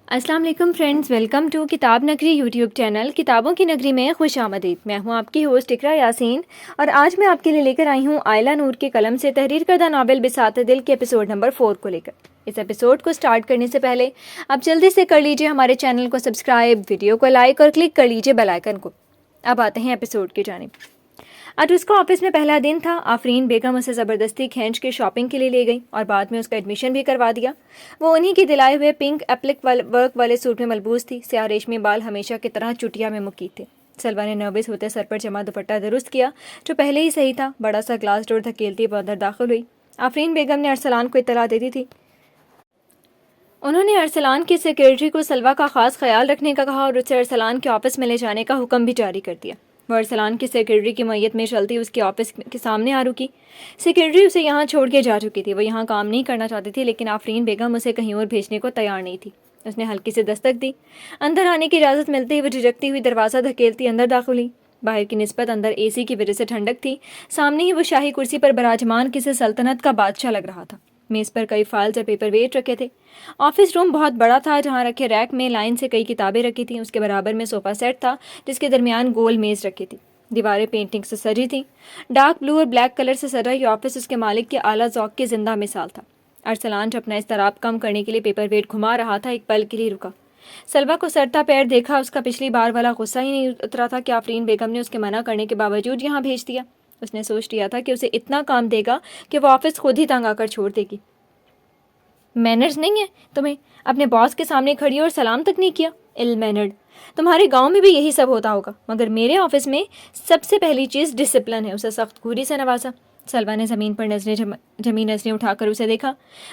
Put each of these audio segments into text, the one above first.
السلام علیکم friends, welcome to کتاب نگری یوٹیوب چینل کتابوں کی نگری میں خوش آمدید۔ میں ہوں آپ کی ہوسٹ اقرا یاسین اور آج میں آپ کے لیے لے کر آئی ہوں آئلہ نور کے قلم سے تحریر کردہ ناول بساط دل کے ایپیسوڈ نمبر 4 کو لے کر۔ اس ایپیسوڈ کو سٹارٹ کرنے سے پہلے آپ جلدی سے کر لیجئے ہمارے چینل کو سبسکرائب، ویڈیو کو لائک اور کلک کر لیجئے بیل آئیکن کو۔ اب آتے ہیں ایپیسوڈ کی جانب۔ آج اس کو آفس میں پہلا دن تھا۔ آفرین بیگم اسے زبردستی کھینچ کے شاپنگ کے لیے لے گئی اور بعد میں اس کا ایڈمیشن بھی کروا دیا۔ وہ انہی کے دلائے ہوئے پنک ایپلک ورک والے سوٹ میں ملبوس تھی۔ سیاہ ریشمی بال ہمیشہ کی طرح چٹیا میں مقید تھے۔ سلوا نے نروس ہوتے سر پر جمع دوپٹہ درست کیا جو پہلے ہی صحیح تھا۔ بڑا سا گلاس ڈور دھکیلتی وہ اندر داخل ہوئی۔ آفرین بیگم نے ارسلان کو اطلاع دے دی تھی۔ انہوں نے ارسلان کی سیکرٹری کو سلوا کا خاص خیال رکھنے کا کہا اور اسے ارسلان کے آفس میں لے جانے کا حکم بھی جاری کر دیا۔ وہ ارسلان کی سیکرٹری کی میت میں چلتی اس کے آفس کے سامنے آ رکی۔ سیکرٹری اسے یہاں چھوڑ کے جا چکی تھی۔ وہ یہاں کام نہیں کرنا چاہتی تھی، لیکن آفرین بیگم اسے کہیں اور بھیجنے کو تیار نہیں تھی۔ اس نے ہلکی سے دستک دی۔ اندر آنے کی اجازت ملتے ہی وہ جھجکتی ہوئی دروازہ دھکیلتی اندر داخل ہوئی۔ باہر کی نسبت اندر اے سی کی وجہ سے ٹھنڈک تھی۔ سامنے ہی وہ شاہی کرسی پر براجمان کسی سلطنت کا بادشاہ لگ رہا تھا۔ میز پر کئی فائلز اور پیپر ویٹ رکھے تھے۔ آفس روم بہت بڑا تھا، جہاں رکھے ریک میں لائن سے کئی کتابیں رکھی تھیں۔ اس کے برابر میں صوفہ سیٹ تھا جس کے درمیان گول میز رکھی تھی۔ دیواریں پینٹنگ سے سجی تھیں۔ ڈارک بلو اور بلیک کلر سے سجا یہ آفس اس کے مالک کے اعلیٰ ذوق کی زندہ مثال تھا۔ ارسلان جو اپنا اضطراب کم کرنے کے لیے پیپر ویٹ گھما رہا تھا، ایک پل کے لیے رکا۔ سلوا کو سرتا پیر دیکھا۔ اس کا پچھلی بار والا غصہ ہی نہیں اترا تھا کہ آفرین بیگم نے اس کے منع کرنے کے باوجود یہاں بھیج دیا۔ اس نے سوچ لیا تھا کہ اسے اتنا کام دے گا کہ وہ آفس خود ہی تنگ آ کر چھوڑ دے گی۔ مینرز نہیں ہے تمہیں؟ اپنے باس کے سامنے کھڑی اور سلام تک نہیں کیا؟ L mannered. تمہارے گاؤں میں بھی یہی سب ہوتا ہوگا، مگر میرے آفس میں سب سے پہلی چیز ڈسپلن ہے۔ اسے سخت گوری سے نوازا۔ سلوا نے زمین پر جمی نظریں اٹھا کر اسے دیکھا۔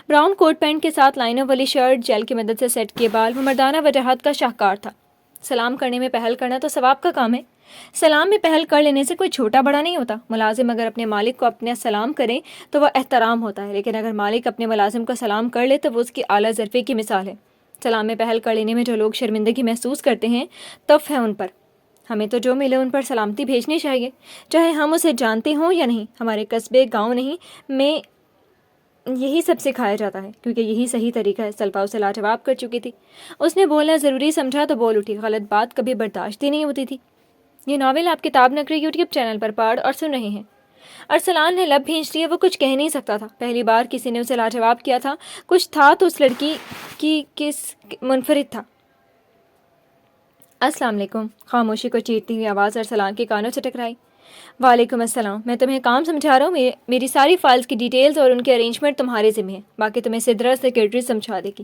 براؤن کوٹ پینٹ کے ساتھ لائنوں والی شرٹ، جیل کی مدد سے سیٹ کیے بال، وہ مردانہ وجاہت کا شاہکار تھا۔ سلام کرنے میں پہل کرنا تو ثواب کا کام ہے۔ سلام میں پہل کر لینے سے کوئی چھوٹا بڑا نہیں ہوتا۔ ملازم اگر اپنے مالک کو اپنا سلام کرے تو وہ احترام ہوتا ہے، لیکن اگر مالک اپنے ملازم کو سلام کر لے تو وہ اس کی اعلیٰ ظرفی کی مثال ہے۔ سلام میں پہل کر لینے میں جو لوگ شرمندگی محسوس کرتے ہیں، تف ہے ان پر۔ ہمیں تو جو ملے ان پر سلامتی بھیجنی چاہیے، چاہے ہم اسے جانتے ہوں یا نہیں۔ ہمارے قصبے، گاؤں نہیں میں یہی سب سکھایا جاتا ہے، کیونکہ یہی صحیح طریقہ ہے۔ سلوا اسے لاجواب کر چکی تھی۔ اس نے بولنا ضروری سمجھا تو بول اٹھی۔ غلط بات کبھی برداشت ہی نہیں ہوتی تھی۔ یہ ناول آپ کتاب نگری یوٹیوب چینل پر پڑھ اور سن رہے ہیں۔ ارسلان نے لب بھینچ لیے۔ وہ کچھ کہہ نہیں سکتا تھا۔ پہلی بار کسی نے اسے لاجواب کیا تھا۔ کچھ تھا تو اس لڑکی کی کس منفرد تھا۔ السلام علیکم، خاموشی کو چیرتی ہوئی آواز ارسلان کے کانوں سے ٹکرائی۔ وعلیکم السلام، میں تمہیں کام سمجھا رہا ہوں۔ میری ساری فائلز کی ڈیٹیلز اور ان کے ارینجمنٹ تمہارے ذمہ ہیں، باقی تمہیں سدرا سیکرٹری سمجھا دے گی۔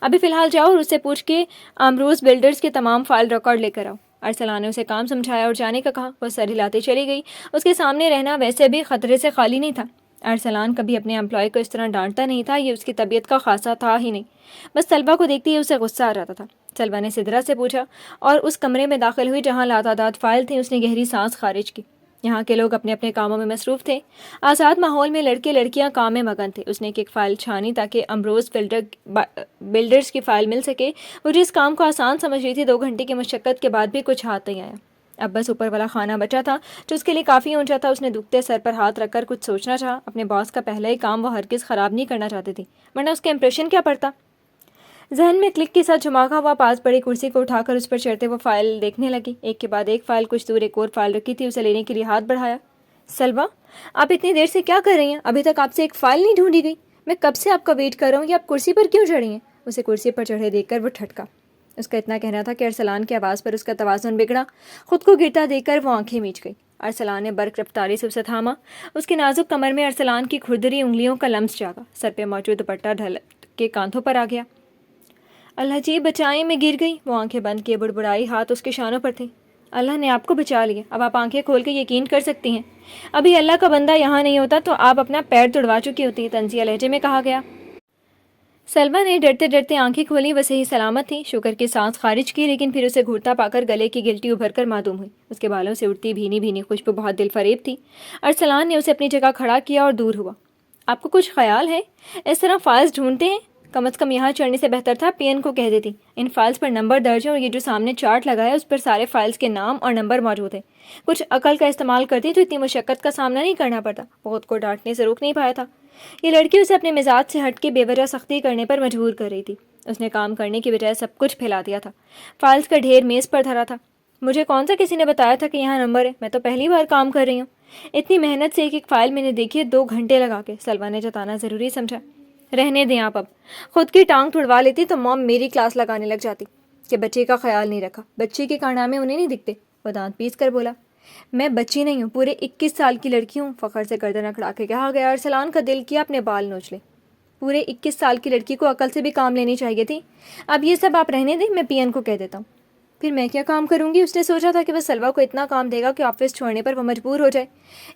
ابھی فی الحال جاؤ اور اس سے پوچھ کے امروز بلڈرز کے تمام فائل ریکارڈ لے کر آؤ۔ ارسلان نے اسے کام سمجھایا اور جانے کا کہا۔ وہ سر ہلاتے چلی گئی۔ اس کے سامنے رہنا ویسے بھی خطرے سے خالی نہیں تھا۔ ارسلان کبھی اپنے امپلائی کو اس طرح ڈانٹتا نہیں تھا، یہ اس کی طبیعت کا خاصہ تھا ہی نہیں۔ بس سلوا کو دیکھتی ہی اسے غصہ آ جاتا تھا۔ سلوا نے سدرا سے پوچھا اور اس کمرے میں داخل ہوئی جہاں لاتعداد فائل تھیں۔ اس نے گہری سانس خارج کی۔ یہاں کے لوگ اپنے اپنے کاموں میں مصروف تھے۔ آزاد ماحول میں لڑکے لڑکیاں کام میں مگن تھے۔ اس نے ایک فائل چھانی تاکہ امروز بلڈرز کی فائل مل سکے۔ وہ جس کام کو آسان سمجھ رہی تھی، 2 گھنٹے کی مشقت کے بعد بھی کچھ ہاتھ نہیں آیا۔ اب بس اوپر والا خانہ بچا تھا جو اس کے لیے کافی اونچا تھا۔ اس نے دکھتے سر پر ہاتھ رکھ کر کچھ سوچنا چاہا۔ اپنے باس کا پہلا ہی کام وہ ہرگز خراب نہیں کرنا چاہتی تھی، ورنہ اس کا امپریشن کیا پڑتا۔ ذہن میں کلک کے ساتھ جھماکا ہوا پاس بڑی کرسی کو اٹھا کر اس پر چڑھتے وہ فائل دیکھنے لگی۔ ایک کے بعد ایک فائل، کچھ دور ایک اور فائل رکھی تھی۔ اسے لینے کے لیے ہاتھ بڑھایا۔ سلوا، آپ اتنی دیر سے کیا کر رہی ہیں؟ ابھی تک آپ سے ایک فائل نہیں ڈھونڈی گئی۔ میں کب سے آپ کا ویٹ کر رہا ہوں، یہ آپ کرسی پر کیوں چڑھی ہیں؟ اسے کرسی پر چڑھے دیکھ کر وہ ٹھٹکا۔ اس کا اتنا کہنا تھا کہ ارسلان کی آواز پر اس کا توازن بگڑا۔ خود کو گرتا دیکھ کر وہ آنکھیں میچ گئی۔ ارسلان نے برق رفتاری سے اسے تھاما۔ اس کے نازک کمر میں ارسلان کی کھردری انگلیوں کا لمس جاگا۔ سر پہ موجود دوپٹہ ڈھل کے کاندھوں پر آ گیا۔ اللہ جی بچائیں، میں گر گئی۔ وہ آنکھیں بند کیے بڑبڑائی، ہاتھ اس کے شانوں پر تھے۔ اللہ نے آپ کو بچا لیا۔ اب آپ آنکھیں کھول کے یقین کر سکتی ہیں۔ ابھی اللہ کا بندہ یہاں نہیں ہوتا تو آپ اپنا پیر توڑوا چکی ہوتی، طنزیہ لہجے میں کہا گیا۔ سلوا نے ڈرتے ڈرتے آنکھیں کھولی۔ وہ صحیح سلامت تھی۔ شکر کی سانس خارج کی، لیکن پھر اسے گھٹتا پا کر گلے کی گلٹی ابھر کر معدوم ہوئی۔ اس کے بالوں سے اڑتی بھینی بھینی خوشبو بہت دل فریب تھی۔ ارسلان نے اسے اپنی جگہ کھڑا کیا اور دور ہوا۔ آپ کو کچھ خیال ہے؟ اس طرح فائلز ڈھونڈتے ہیں؟ کم از کم یہاں چڑھنے سے بہتر تھا پی این کو کہہ دیتی۔ ان فائلز پر نمبر درج ہے اور یہ جو سامنے چارٹ لگا ہے اس پر سارے فائلز کے نام اور نمبر موجود ہیں۔ کچھ عقل کا استعمال کرتی تو اتنی مشقت کا سامنا نہیں کرنا پڑتا۔ وہ خود کو ڈانٹنے سے روک نہیں پایا تھا۔ یہ لڑکی اسے اپنے مزاج سے ہٹ کے بے وجہ سختی کرنے پر مجبور کر رہی تھی۔ اس نے کام کرنے کی بجائے سب کچھ پھیلا دیا تھا۔ فائلز کا ڈھیر میز پر دھرا تھا۔ مجھے کون سا کسی نے بتایا تھا کہ یہاں نمبر ہے؟ میں تو پہلی بار کام کر رہی ہوں۔ اتنی محنت سے ایک فائل میں نے دیکھی ہے 2 گھنٹے لگا کے، سلوہ نے جتانا ضروری سمجھا۔ رہنے دیں آپ، اب خود کی ٹانگ تھڑوا لیتی تو موم میری کلاس لگانے لگ جاتی کہ بچے کا خیال نہیں رکھا۔ بچے کے کارنامے انہیں نہیں دکھتے؟ وہ دانت پیس کر بولا۔ میں بچی نہیں ہوں، پورے 21 سال کی لڑکی ہوں، فخر سے گردن اکڑا کے کہا گیا۔ ارسلان کا دل کیا اپنے بال نوچ لے۔ پورے 21 سال کی لڑکی کو عقل سے بھی کام لینی چاہیے تھی۔ اب یہ سب آپ رہنے دیں، میں پی این کو کہہ دیتا ہوں۔ پھر میں کیا کام کروں گی؟ اس نے سوچا تھا کہ وہ سلوہ کو اتنا کام دے گا کہ آفس چھوڑنے پر وہ مجبور ہو جائے۔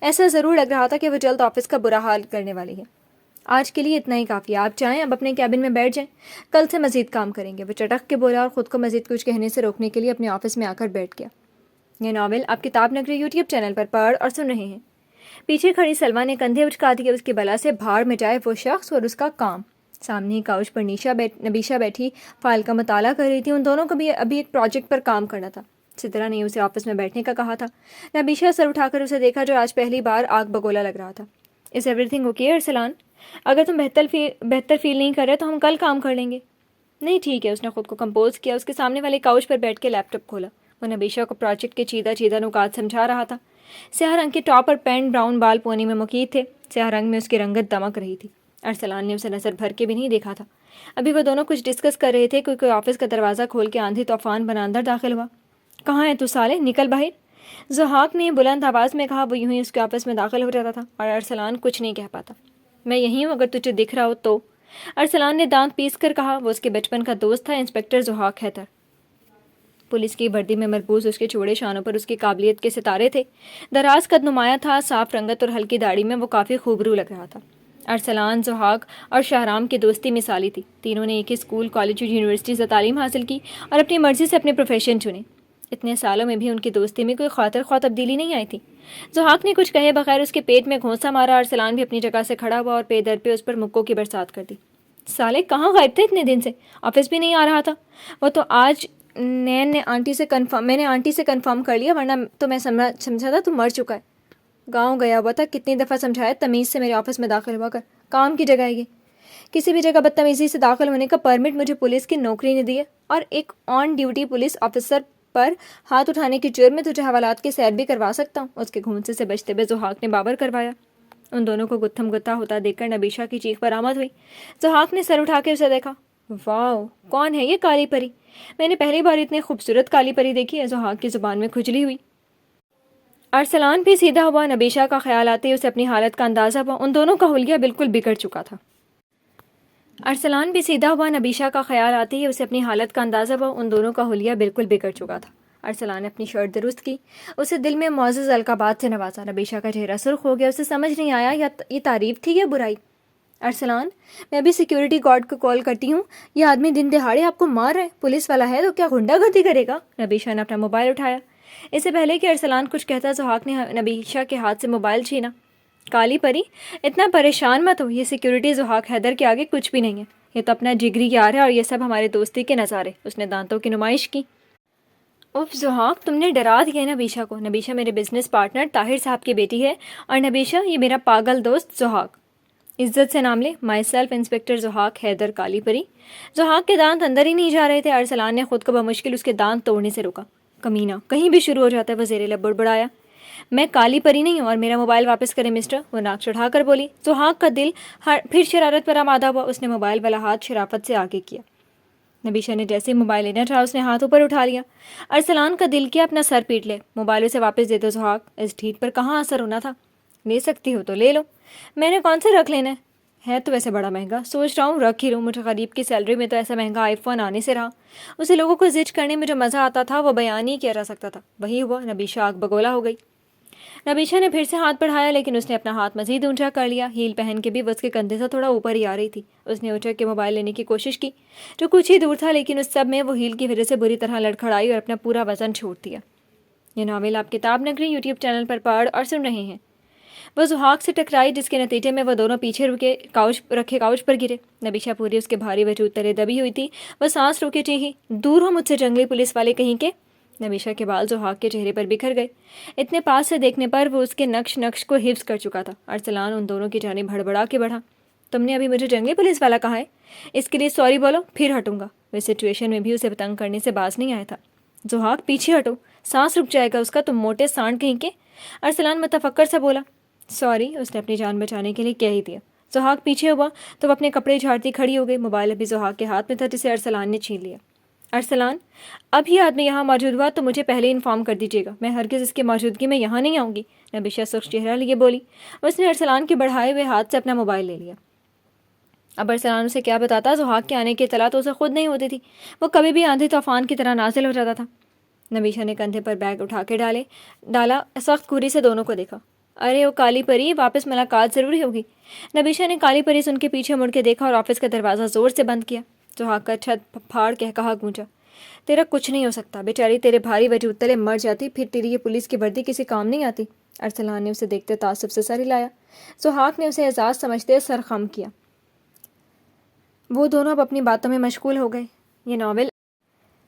ایسا ضرور لگ رہا تھا کہ وہ جلد آفس کا برا حال کرنے والی ہے۔ آج کے لیے اتنا ہی کافی ہے، آپ چاہیں اب اپنے کیبن میں بیٹھ جائیں، کل سے مزید کام کریں گے۔ وہ چٹک کے بولا اور خود کو مزید کچھ کہنے سے روکنے کے لیے اپنے آفس میں آ کر بیٹھ گیا۔ یہ ناول آپ کتاب نگری یوٹیوب چینل پر پڑھ اور سن رہے ہیں۔ پیچھے کھڑی سلوہ نے کندھے اچکا دیے، اس کی بلا سے بھاڑ مٹائے وہ شخص اور اس کا کام۔ سامنے ہی کاؤچ پر نبیشہ بیٹھی فائل کا مطالعہ کر رہی تھی۔ ان دونوں کو بھی ابھی ایک پروجیکٹ پر کام کرنا تھا۔ سدرا نے اسے آفس میں بیٹھنے کا کہا تھا۔ نبیشہ سر اٹھا کر اسے دیکھا جو آج پہلی بار آگ بگولا لگ رہا تھا۔ Is everything okay Arsalan? اگر تم بہتر فیل نہیں کر رہے تو ہم کل کام کر لیں گے۔ نہیں ٹھیک ہے۔ اس نے خود کو کمپوز کیا، اس کے سامنے والے کاؤچ پر بیٹھ کے لیپ ٹاپ کھولا۔ وہ نبیشہ کو پروجیکٹ کے چیدہ نکات سمجھا رہا تھا۔ سیاہ رنگ کے ٹاپ اور پینٹ براؤن بال پونی میں مقید تھے۔ سیاہ رنگ میں اس کی رنگت دمک رہی تھی۔ ارسلان نے اسے نظر بھر کے بھی نہیں دیکھا تھا۔ ابھی وہ دونوں کچھ ڈسکس کر رہے تھے کہ کوئی آفس کا دروازہ کھول کے آندھی طوفان بنا اندر داخل ہوا۔ کہاں ہے تو سالے، نکل باہر، ضحاک نے بلند آواز میں کہا۔ وہ یوں ہی اس کے آفس میں داخل ہو جاتا تھا اور ارسلان کچھ نہیں کہہ پاتا۔ میں یہیں ہوں، اگر تجھے دکھ رہا ہو تو، ارسلان نے دانت پیس کر کہا۔ وہ اس کے بچپن کا دوست تھا، انسپکٹر ضحاک حیدر۔ پولیس کی وردی میں مربوط اس کے چوڑے شانوں پر اس کی قابلیت کے ستارے تھے۔ دراز قد نمایاں تھا، صاف رنگت اور ہلکی داڑھی میں وہ کافی خوبرو لگ رہا تھا۔ ارسلان، ضحاک اور شاہرام کی دوستی مثالی تھی۔ تینوں نے ایک ہی اسکول، کالج اور یونیورسٹی سے تعلیم حاصل کی اور اپنی مرضی سے اپنے پروفیشن چنے۔ اتنے سالوں میں بھی ان کی دوستی میں کوئی خاطر خواہ تبدیلی نہیں آئی تھی۔ ضحاک نے کچھ کہے بغیر اس کے پیٹ میں گھونسا مارا۔ ارسلان بھی اپنی جگہ سے کھڑا ہوا اور پے در پہ اس پر مکوں کی برسات کر دی۔ سالے کہاں غائب تھے اتنے دن سے؟ آفس بھی نہیں آ رہا تھا وہ تو آج میں نے آنٹی سے کنفرم کر لیا، ورنہ تو میں سمجھا تھا تو مر چکا ہے۔ گاؤں گیا ہوا تھا، کتنی دفعہ سمجھایا تمیز سے میرے آفس میں داخل ہوا کر، کام کی جگہ ہے یہ۔ کسی بھی جگہ بدتمیزی سے داخل ہونے کا پرمٹ مجھے پولیس کی نوکری نے دی ہے، اور ایک آن ڈیوٹی پولیس آفیسر پر ہاتھ اٹھانے کے جرم میں تجھے حوالات کی سیر بھی کروا سکتا ہوں۔ اس کے گھونسے سے بچتے ہوئے ضحاک نے بابر کروایا۔ ان دونوں کو گتھم گتھا ہوتا دیکھ کر نبیشہ کی چیخ برآمد ہوئی۔ ضحاک نے سر اٹھا کے اسے دیکھا۔ واو، کون ہے یہ کالی پری؟ میں نے پہلی بار اتنی خوبصورت کالی پری دیکھی ہے۔ ضحاک کی زبان میں کھجلی ہوئی۔ ارسلان بھی سیدھا ہوا۔ نبیشہ کا خیال آتے ہی اسے اپنی حالت کا اندازہ ہوا۔ ان دونوں کا حلیہ بالکل بگڑ چکا تھا۔ ارسلان نے اپنی شرٹ درست کی، اسے دل میں معزز القابات سے نوازا۔ نبیشہ کا چہرہ سرخ ہو گیا، اسے سمجھ نہیں آیا یہ تعریف تھی یا برائی۔ ارسلان، میں ابھی سیکیورٹی گارڈ کو کال کرتی ہوں، یہ آدمی دن دہاڑے آپ کو مار رہا ہے، پولیس والا ہے تو کیا غنڈہ گردی کرے گا؟ نبیشہ نے اپنا موبائل اٹھایا۔ اس سے پہلے کہ ارسلان کچھ کہتا، ضحاک نے نبیشہ کے ہاتھ سے موبائل چھینا۔ کالی پری، اتنا پریشان مت ہو، یہ سیکیورٹی ضحاک حیدر کے آگے کچھ بھی نہیں ہے، یہ تو اپنا جگری یار ہے اور یہ سب ہمارے دوستی کے نظارے۔ اس نے دانتوں کی نمائش کی۔ اف ضحاک، تم نے ڈرا دیا نبیشہ کو۔ نبیشہ میرے بزنس پارٹنر طاہر صاحب کی بیٹی ہے، اور نبیشہ یہ میرا پاگل دوست ضحاک۔ عزت سے نام لے، مائی سیلف انسپکٹر ضحاک حیدر کالی پری۔ ضحاک کے دانت اندر ہی نہیں جا رہے تھے۔ ارسلان نے خود کو بمشکل اس کے دانت توڑنے سے روکا۔ کمینہ کہیں بھی شروع ہو جاتا ہے، وہ زیر لب بڑبڑایا۔ میں کالی پری نہیں ہوں، اور میرا موبائل واپس کریں مسٹر، وہ ناک چڑھا کر بولی۔ ضحاک کا دل پھر شرارت پر آمادہ ہوا۔ اس نے موبائل والا ہاتھ شرافت سے آگے کیا۔ نبیشہ نے جیسے ہی موبائل لینا چاہا، اس نے ہاتھ اوپر اٹھا لیا۔ ارسلان کا دل کیا اپنا سر پیٹ لے۔ موبائل اسے واپس دے دو ضحاک، اس ڈھیٹ پر کہاں اثر ہونا تھا؟ لے سکتی ہو تو لے لو، میں نے کون سے رکھ لینا ہے تو ویسے بڑا مہنگا، سوچ رہا ہوں رکھ ہی لوں، مجھے غریب کی سیلری میں تو ایسا مہنگا آئی فون آنے سے رہا۔ اسے لوگوں کو زج کرنے میں جو مزہ آتا تھا وہ بیان نہیں کیا جا سکتا تھا۔ وہی ہوا، نبیشہ آگ بگولا ہو گئی۔ نبیشہ نے پھر سے ہاتھ بڑھایا، لیکن اس نے اپنا ہاتھ مزید اونچا کر لیا۔ ہیل پہن کے بھی وہ اس کے کندھے سے تھوڑا اوپر ہی آ رہی تھی۔ اس نے اچک کے موبائل لینے کی کوشش کی جو کچھ ہی دور تھا، لیکن اس سب میں وہ ہیل کی وجہ سے بری طرح لڑکھڑائی اور اپنا پورا وزن چھوڑ دیا۔ یہ ناول آپ کتاب نگری یوٹیوب چینل پر پڑھ اور سن رہے ہیں۔ وہ ضحاک سے ٹکرائی، جس کے نتیجے میں وہ دونوں پیچھے رکھے کاؤچ پر گرے۔ نبیشہ پوری اس کے بھاری وجود تلے دبی ہوئی تھی۔ وہ سانس روکے چیخی، دور ہو مجھ سے جنگلی پولیس والے کہیں کے۔ نبیشہ کے بال ضحاک کے چہرے پر بکھر گئے۔ اتنے پاس سے دیکھنے پر وہ اس کے نقش کو حفظ کر چکا تھا۔ ارسلان ان دونوں کی جانب ہڑبڑا کے بڑھا۔ تم نے ابھی مجھے جنگلی پولیس والا کہا ہے، اس کے لیے سوری بولو پھر ہٹوں گا۔ وہ سچویشن میں بھی اسے تنگ کرنے سے باز نہیں آیا تھا۔ ضحاک پیچھے ہٹو، سانس رک جائے گا اس کا، تم موٹے سانڈ کہیں کے۔ ارسلان متفکر سا بولا۔ سوری، اس نے اپنی جان بچانے کے لیے کہہ ہی دیا۔ ضحاک پیچھے ہوا تو وہ اپنے کپڑے جھاڑتی کھڑی ہو گئی۔ موبائل ابھی ضحاک کے ہاتھ میں تھا جسے ارسلان نے چھین لیا۔ ارسلان، اب یہ آدمی یہاں موجود ہوا تو مجھے پہلے انفارم کر دیجیے گا، میں ہرگز اس کی موجودگی میں یہاں نہیں آؤں گی، نبیشہ سرخ چہرہ لیے بولی۔ اس نے ارسلان کے بڑھائے ہوئے ہاتھ سے اپنا موبائل لے لیا۔ اب ارسلان اسے کیا بتاتا، ضحاک کے آنے کی اطلاع تو اسے خود نہیں ہوتی تھی، وہ کبھی بھی آندھی طوفان کی طرح نازل ہو جاتا تھا۔ نبیشہ نے کندھے پر بیگ اٹھا کے ڈالا، سخت کوری سے دونوں کو دیکھا۔ ارے وہ کالی پری، واپس ملاقات ضروری ہوگی۔ نبیشہ نے کالی پری سے ان کے پیچھے مڑ کے دیکھا اور آفس کا دروازہ زور سے بند کیا۔ ضحاک کا چھت پھاڑ کے کہا گونجا، تیرا کچھ نہیں ہو سکتا، بیچاری تیرے بھاری وجود تلے مر جاتی، پھر تیری یہ پولیس کی وردی کسی کام نہیں آتی۔ ارسلان نے اسے دیکھتے تعصب سے سر ہلایا۔ ضحاک نے اسے اعزاز سمجھتے سر خم کیا۔ وہ دونوں اب اپنی باتوں میں مشغول ہو گئے۔ یہ ناول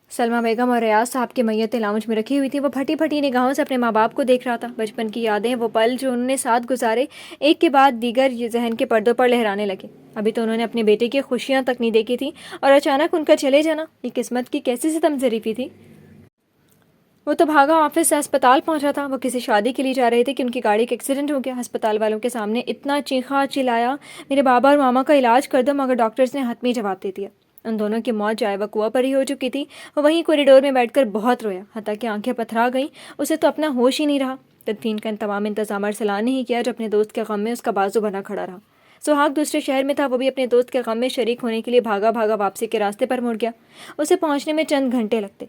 سلمیٰ بیگم اور ریاض صاحب کی میتیں لاؤنج میں رکھی ہوئی تھی۔ وہ پھٹی پھٹی نگاہوں سے اپنے ماں باپ کو دیکھ رہا تھا۔ بچپن کی یادیں، وہ پل جو انہوں نے ساتھ گزارے، ایک کے بعد دیگر ذہن کے پردوں پر لہرانے لگے۔ ابھی تو انہوں نے اپنے بیٹے کی خوشیاں تک نہیں دیکھی تھی اور اچانک ان کا چلے جانا، یہ قسمت کی کیسی ستم ظریفی تھی۔ وہ تو بھاگا آفس سے اسپتال پہنچا تھا۔ وہ کسی شادی کے لیے جا رہے تھے کہ ان کی گاڑی کا ایکسیڈنٹ ہو گیا۔ ہسپتال والوں کے سامنے اتنا چیخا چلایا، میرے بابا اور ماما کا علاج کر دو، مگر ڈاکٹرز نے حتمی جواب دے دیا۔ ان دونوں کی موت جائے وقوع پر ہی ہو چکی تھی۔ وہ وہیں کوریڈور میں بیٹھ کر بہت رویا، حتیٰ کہ آنکھیں پتھرا گئیں، اسے تو اپنا ہوش ہی نہیں رہا۔ تدفین کا تمام انتظام ارسلان نے ہی کیا جو اپنے دوست کے غم میں اس کا بازو بنا کھڑا رہا۔ ضحاک دوسرے شہر میں تھا، وہ بھی اپنے دوست کے غم میں شریک ہونے کے لیے بھاگا بھاگا واپسی کے راستے پر مڑ گیا۔ اسے پہنچنے میں چند گھنٹے لگتے۔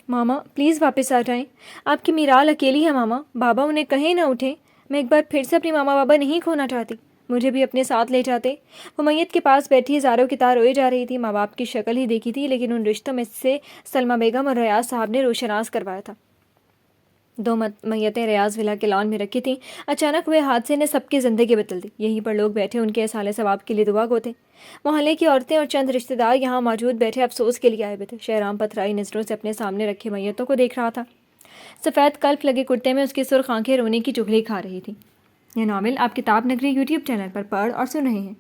ماما پلیز واپس آ جائیں، آپ کی میرال اکیلی ہے ماما، بابا انہیں کہیں نہ اٹھیں، میں ایک بار پھر سے اپنی ماما بابا نہیں کھونا چاہتی، مجھے بھی اپنے ساتھ لے جاتے۔ وہ میت کے پاس بیٹھی زاروں کی طرح روئی جا رہی تھی۔ ماں باپ کی شکل ہی دیکھی تھی، لیکن ان رشتوں میں سے سلمیٰ بیگم اور ریاض صاحب نے روشناس کروایا تھا۔ دو میتیں ریاض ولا کے لان میں رکھی تھیں۔ اچانک ہوئے حادثے نے سب کی زندگی بدل دی۔ یہیں پر لوگ بیٹھے ان کے اصالِ ثواب کے لیے دعا گو تھے۔ محلے کی عورتیں اور چند رشتہ دار یہاں موجود بیٹھے افسوس کے لیے آئے ہوئے تھے۔ شہرام پتھرائی نظروں سے اپنے سامنے رکھے میتوں کو دیکھ رہا تھا۔ سفید کلف لگے کرتے میں اس کی سرخ آنکھیں رونے کی چغلی کھا رہی تھیں۔ یہ ناول آپ کتاب نگری یوٹیوب چینل پر پڑھ اور سن رہے ہیں۔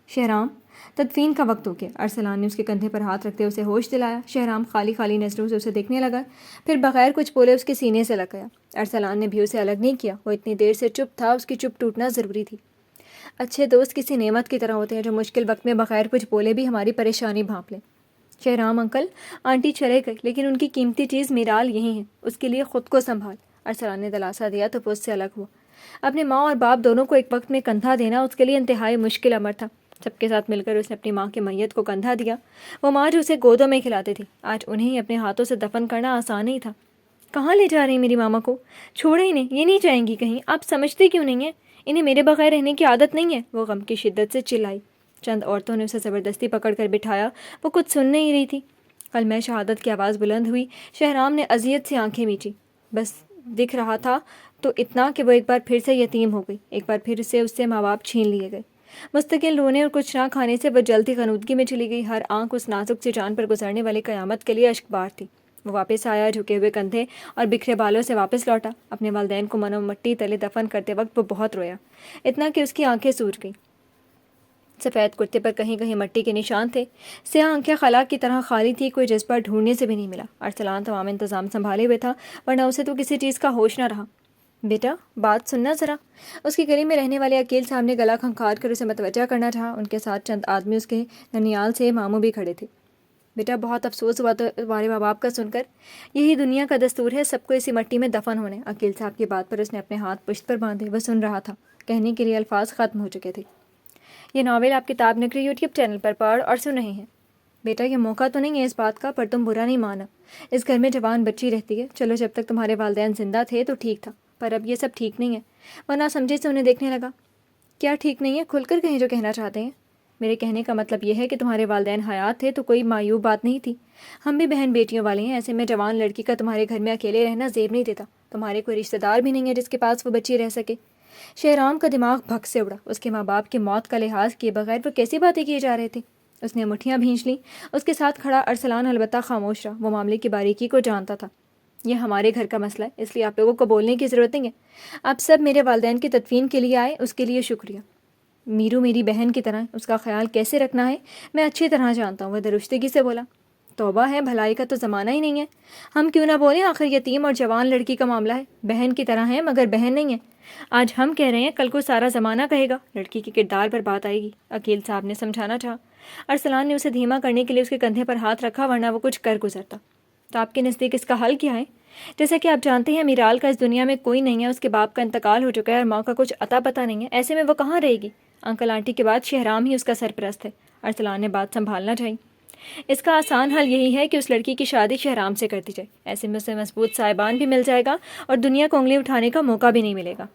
شہرام، تدفین کا وقت ہو گیا۔ ارسلان نے اس کے کندھے پر ہاتھ رکھتے اسے ہوش دلایا۔ شہرام خالی خالی نظروں سے اسے دیکھنے لگا، پھر بغیر کچھ بولے اس کے سینے سے لگ گیا۔ ارسلان نے بھی اسے الگ نہیں کیا، وہ اتنی دیر سے چپ تھا، اس کی چپ ٹوٹنا ضروری تھی۔ اچھے دوست کسی نعمت کی طرح ہوتے ہیں جو مشکل وقت میں بغیر کچھ بولے بھی ہماری پریشانی بھانپ لیں۔ شہرام انکل، آنٹی چلے گئے لیکن ان کی قیمتی چیز میرال یہی ہے، اس کے لیے خود کو سنبھال۔ ارسلان نے دلاسا دیا تو وہ اس سے الگ ہوا۔ اپنے ماں اور باپ دونوں کو ایک وقت میں کندھا دینا اس کے لیے انتہائی مشکل امر تھا۔ سب کے ساتھ مل کر اس نے اپنی ماں کی میت کو کندھا دیا۔ وہ ماں جو اسے گودوں میں کھلاتی تھی، آج انہیں اپنے ہاتھوں سے دفن کرنا آسان نہیں تھا۔ کہاں لے جا رہی ہیں میری ماما کو؟ چھوڑے انہیں، یہ نہیں جائیں گی کہیں، آپ سمجھتے کیوں نہیں ہیں؟ انہیں میرے بغیر رہنے کی عادت نہیں ہے، وہ غم کی شدت سے چلائی۔ چند عورتوں نے اسے زبردستی پکڑ کر بٹھایا، وہ کچھ سن نہیں رہی تھی۔ کلمہ شہادت کی آواز بلند ہوئی۔ شہرام نے اذیت سے آنکھیں میچی، بس دکھ رہا تھا تو اتنا کہ وہ ایک بار پھر سے یتیم ہو گئی، ایک بار پھر سے اس سے ماں باپ چھین لیے گئے۔ مستقل رونے اور کچھ نہ کھانے سے وہ جلدی غنودگی میں چلی گئی۔ ہر آنکھ اس نازک سی جان پر گزرنے والی قیامت کے لیے اشکبار تھی۔ وہ واپس آیا، جھکے ہوئے کندھے اور بکھرے بالوں سے واپس لوٹا۔ اپنے والدین کو منو مٹی تلے دفن کرتے وقت وہ بہت رویا، اتنا کہ اس کی آنکھیں سوج گئیں۔ سفید کرتے پر کہیں کہیں مٹی کے نشان تھے، سیاہ آنکھیں خلا کی طرح خالی تھی، کوئی جذبہ ڈھونڈنے سے بھی نہیں ملا۔ ارسلان تمام انتظام سنبھالے ہوئے تھا، ورنہ اسے تو کسی چیز کا ہوش نہ رہا۔ بیٹا بات سننا ذرا، اس کی گلی میں رہنے والے عقیل صاحب نے گلا کھنکھار کر اسے متوجہ کرنا چاہا۔ ان کے ساتھ چند آدمی اس کے ننیال سے ماموں بھی کھڑے تھے۔ بیٹا بہت افسوس ہوا تمہارے ماں باپ کا سن کر، یہی دنیا کا دستور ہے، سب کو اسی مٹی میں دفن ہونے۔ عقیل صاحب کی بات پر اس نے اپنے ہاتھ پشت پر باندھے، وہ سن رہا تھا، کہنے کے لیے الفاظ ختم ہو چکے تھے۔ یہ ناول آپ کتاب نگری یوٹیوب چینل پر پڑھ اور سن رہے ہیں۔ بیٹا یہ موقع تو نہیں ہے اس بات کا، پر تم برا نہیں مانا، اس گھر میں جوان بچی رہتی ہے، چلو جب تک تمہارے والدین زندہ تھے تو ٹھیک تھا، پر اب یہ سب ٹھیک نہیں ہے۔ وہ نہ سمجھے سے انہیں دیکھنے لگا۔ کیا ٹھیک نہیں ہے؟ کھل کر کہیں جو کہنا چاہتے ہیں۔ میرے کہنے کا مطلب یہ ہے کہ تمہارے والدین حیات تھے تو کوئی معیوب بات نہیں تھی، ہم بھی بہن بیٹیوں والے ہیں، ایسے میں جوان لڑکی کا تمہارے گھر میں اکیلے رہنا زیب نہیں دیتا۔ تمہارے کوئی رشتہ دار بھی نہیں ہے جس کے پاس وہ بچی رہ سکے۔ شہرام کا دماغ بھگ سے اڑا، اس کے ماں باپ کی موت کا لحاظ کیے بغیر وہ کیسی باتیں کیے جا رہے تھے۔ اس نے مٹھیاں بھینچ لیں۔ اس کے ساتھ کھڑا ارسلان البتہ خاموش رہا، وہ معاملے کی باریکی کو جانتا تھا۔ یہ ہمارے گھر کا مسئلہ ہے، اس لیے آپ لوگوں کو بولنے کی ضرورت نہیں ہے۔ آپ سب میرے والدین کی تدفین کے لیے آئے، اس کے لیے شکریہ۔ میرو میری بہن کی طرح، اس کا خیال کیسے رکھنا ہے میں اچھی طرح جانتا ہوں۔ وہ درشتگی سے بولا، توبہ ہے، بھلائی کا تو زمانہ ہی نہیں ہے۔ ہم کیوں نہ بولیں، آخر یتیم اور جوان لڑکی کا معاملہ ہے، بہن کی طرح ہے مگر بہن نہیں ہے۔ آج ہم کہہ رہے ہیں، کل کو سارا زمانہ کہے گا۔ لڑکی کے کردار پر بات آئے گی، عقیل صاحب نے سمجھانا چاہا۔ ارسلان نے اسے دھیما کرنے کے لیے اس کے کندھے پر ہاتھ رکھا، ورنہ وہ کچھ کر گزرتا۔ تو آپ کے نزدیک اس کا حل کیا ہے؟ جیسا کہ آپ جانتے ہیں، میرال کا اس دنیا میں کوئی نہیں ہے، اس کے باپ کا انتقال ہو چکا ہے اور ماں کا کچھ عطا پتہ نہیں ہے، ایسے میں وہ کہاں رہے گی؟ انکل آنٹی کے بعد شہرام ہی اس کا سرپرست ہے۔ ارسلان نے بات سنبھالنا چاہی۔ اس کا آسان حل یہی ہے کہ اس لڑکی کی شادی شہرام سے کر دی جائے، ایسے میں اسے مضبوط صاحبان بھی مل جائے گا اور دنیا کو انگلی اٹھانے کا موقع بھی نہیں ملے گا۔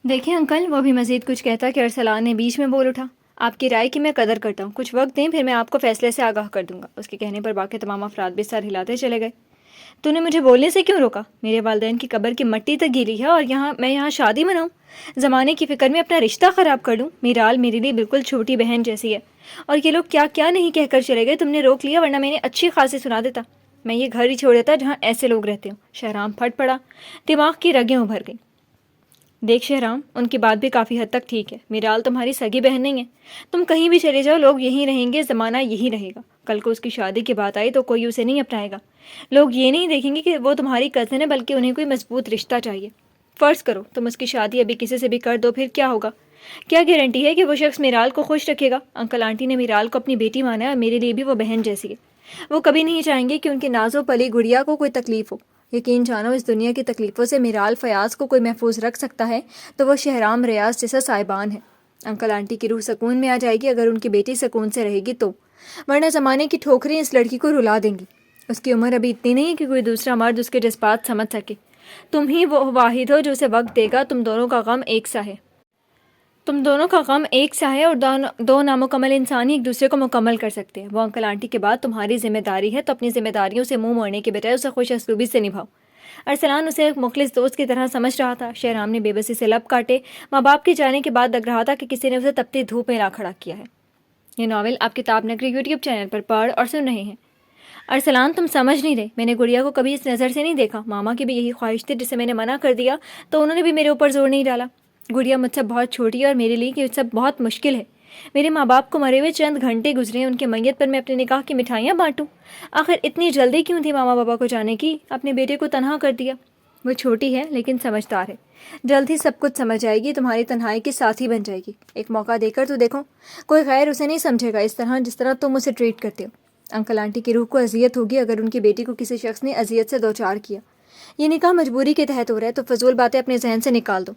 دیکھیں انکل، وہ بھی مزید کچھ کہتا کہ ارسلان نے بیچ میں بول اٹھا، آپ کی رائے کی میں قدر کرتا ہوں، کچھ وقت دیں پھر میں آپ کو فیصلے سے آگاہ کر دوں گا۔ اس کے کہنے پر باقی تمام افراد بھی سر ہلاتے چلے گئے۔ تو نے مجھے بولنے سے کیوں روکا؟ میرے والدین کی قبر کی مٹی تک گیلی ہے اور میں یہاں شادی مناؤں؟ زمانے کی فکر میں اپنا رشتہ خراب کر لوں؟ میرال میرے لیے بالکل چھوٹی بہن جیسی ہے، اور یہ لوگ کیا کیا نہیں کہہ کر چلے گئے، تم نے روک لیا، ورنہ میں نے اچھی خاصی سنا دیتا۔ میں یہ گھر ہی چھوڑ دیتا جہاں ایسے لوگ رہتے ہوں۔ شہرام پھٹ پڑا، دماغ کی رگیں ابھر گئیں۔ دیکھ شہرام، ان کی بات بھی کافی حد تک ٹھیک ہے، میرال تمہاری سگی بہن نہیں ہے، تم کہیں بھی چلے جاؤ لوگ یہیں رہیں گے، زمانہ یہی رہے گا۔ کل کو اس کی شادی کی بات آئی تو کوئی اسے نہیں اپنائے گا، لوگ یہ نہیں دیکھیں گے کہ وہ تمہاری کزن ہے، بلکہ انہیں کوئی مضبوط رشتہ چاہیے۔ فرض کرو تم اس کی شادی ابھی کسی سے بھی کر دو، پھر کیا ہوگا؟ کیا گارنٹی ہے کہ وہ شخص میرال کو خوش رکھے گا؟ انکل آنٹی نے میرال کو اپنی بیٹی مانا ہے اور میرے لیے بھی وہ بہن جیسی ہے، وہ کبھی نہیں چاہیں گے کہ ان کی نازو پلی گڑیا کو کوئی تکلیف ہو۔ یقین جانو، اس دنیا کی تکلیفوں سے میرال فیاض کو کوئی محفوظ رکھ سکتا ہے تو وہ شہرام ریاض جیسا صاحبان ہے۔ انکل آنٹی کی روح سکون میں آ جائے گی اگر ان کی بیٹی سکون سے رہے گی تو، ورنہ زمانے کی ٹھوکریں اس لڑکی کو رلا دیں گی۔ اس کی عمر ابھی اتنی نہیں ہے کہ کوئی دوسرا مرد اس کے جذبات سمجھ سکے۔ تم ہی وہ واحد ہو جو اسے وقت دے گا، تم دونوں کا غم ایک سا ہے۔ اور دو نامکمل انسان ہی ایک دوسرے کو مکمل کر سکتے ہیں۔ وہ انکل آنٹی کے بعد تمہاری ذمہ داری ہے، تو اپنی ذمہ داریوں سے منہ موڑنے کے بجائے اسے خوش اسلوبی سے نبھاؤ۔ ارسلان اسے ایک مخلص دوست کی طرح سمجھ رہا تھا۔ شہرام نے بے بسی سے لب کاٹے، ماں باپ کے جانے کے بعد لگ رہا تھا کہ کسی نے اسے تپتی دھوپ میں لا کھڑا کیا ہے۔ یہ ناول آپ کتاب نگری یوٹیوب چینل پر پڑھ اور سن رہے ہیں۔ ارسلان، تم سمجھ نہیں رہے، میں نے گڑیا کو کبھی اس نظر سے نہیں دیکھا۔ ماما کی بھی یہی خواہش تھی، جسے میں نے منع کر دیا تو انہوں نے بھی میرے اوپر زور نہیں ڈالا۔ گڑیا مجھ سے بہت چھوٹی ہے اور میرے لیے یہ سب بہت مشکل ہے۔ میرے ماں باپ کو مرے ہوئے چند گھنٹے گزرے، ان کے میت پر میں اپنے نکاح کی مٹھائیاں بانٹوں؟ آخر اتنی جلدی کیوں تھی ماما بابا کو جانے کی؟ اپنے بیٹے کو تنہا کر دیا۔ وہ چھوٹی ہے لیکن سمجھدار ہے، جلد ہی سب کچھ سمجھ جائے گی، تمہاری تنہائی کی ساتھی بن جائے گی۔ ایک موقع دے کر تو دیکھو، کوئی غیر اسے نہیں سمجھے گا اس طرح جس طرح تم اسے ٹریٹ کرتے ہو۔ انکل آنٹی کی روح کو اذیت ہوگی اگر ان کی بیٹی کو کسی شخص نے اذیت سے دوچار کیا۔ یہ نکاح مجبوری کے تحت ہو رہا ہے تو فضول باتیں اپنے ذہن سے نکال دو۔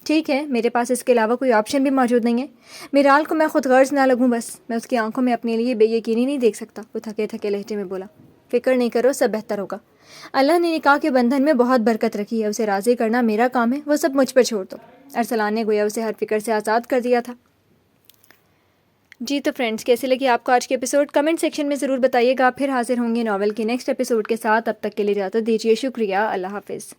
ٹھیک ہے، میرے پاس اس کے علاوہ کوئی آپشن بھی موجود نہیں ہے۔ میرال کو میں خود غرض نہ لگوں، بس میں اس کی آنکھوں میں اپنے لیے بے یقینی نہیں دیکھ سکتا۔ وہ تھکے تھکے لہجے میں بولا، فکر نہیں کرو، سب بہتر ہوگا۔ اللہ نے نکاح کے بندھن میں بہت برکت رکھی ہے، اسے راضی کرنا میرا کام ہے، وہ سب مجھ پر چھوڑ دو۔ ارسلان نے گویا اسے ہر فکر سے آزاد کر دیا تھا۔ جی تو فرینڈز، کیسے لگی آپ کو آج کے ایپیسوڈ؟ کمنٹ سیکشن میں ضرور بتائیے گا۔ پھر حاضر ہوں گے ناول کے نیکسٹ ایپیسوڈ کے ساتھ، تب تک کے لیے اجازت دیجیے۔ شکریہ، اللہ حافظ۔